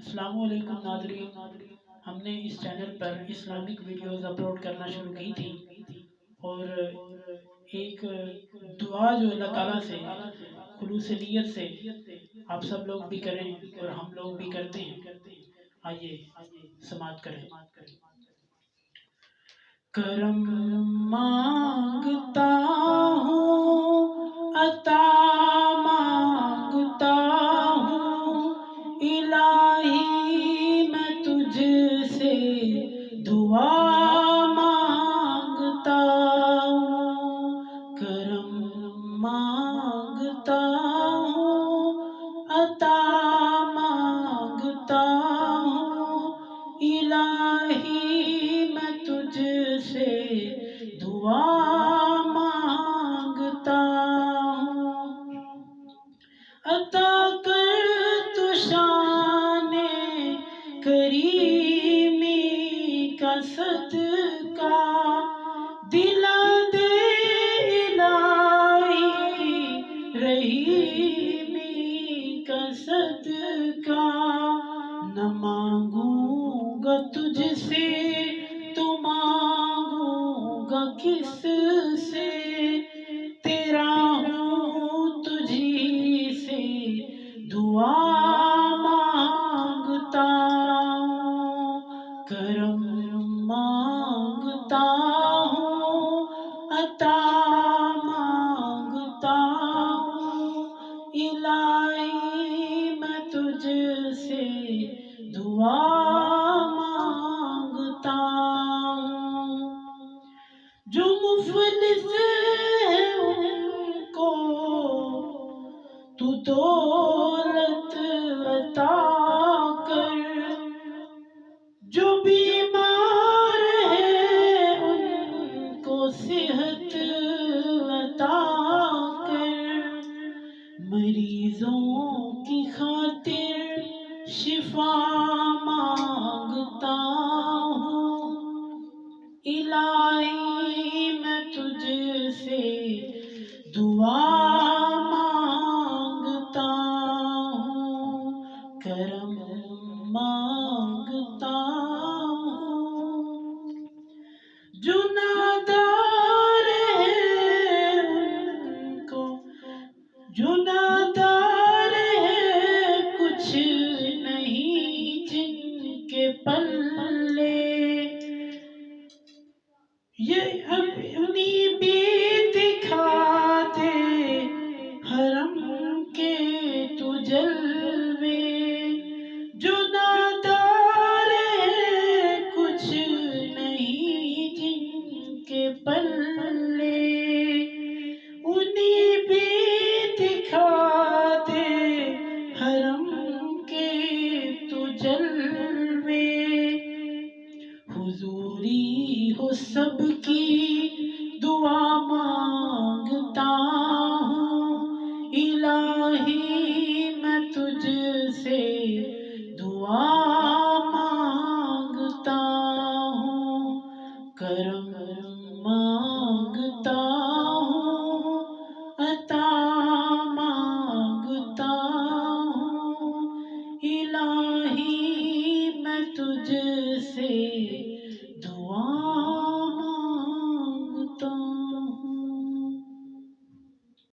السلام علیکم ناظرین، ہم نے اس چینل پر اسلامک ویڈیوز اپلوڈ کرنا شروع کی تھی اور ایک دعا جو اللہ تعالیٰ سے خلوص نیت سے آپ سب لوگ بھی کریں اور ہم لوگ بھی کرتے ہیں، آئیے سماعت کریں۔ کرم مانگتا ہوں، عطا مانگتا ہوں، الہی میں تجھ سے دعا مانگتا ہوں۔ کرم مانگتا ہوں، عطا مانگتا ہوں، الہی میں تجھ سے دعا مانگتا ہوں۔ عطا کر تو شان کریمی کا صدقہ، دلا دے الہی رحیمی کا صدقہ۔ نہ مانگوں گا تجھ سے تو مانگوں گا کس سے، تیرا ہوں تجھی سے دعا مانگتا ہوں۔ کرم مانگتا ہوں، عطا مانگتا ہوں، الہی میں تجھ سے دعا مانگتا ہوں۔ جو مفلس ہیں ان کو تو دولت عطا کر، جو بیمار ہیں ان کو صحت عطا کر، مریضوں کی خاطر شفا مانگتا ہوں، الہی میں تجھ سے دعا مانگتا ہوں۔ کرم مانگتا ہوں، جو نادار ہیں ان کو، جو نادار ہیں کچھ نہیں جن کے پلے، یہ انہیں بھی دکھا دے حرم کے تو جلوے۔ جو نادار ہیں کچھ نہیں جن کے پلے، انہیں بھی دکھا دے حرم کے تو جلوے۔ حضوری ہو سب کی دعا مانگتا ہوں، الہی میں تجھ سے دعا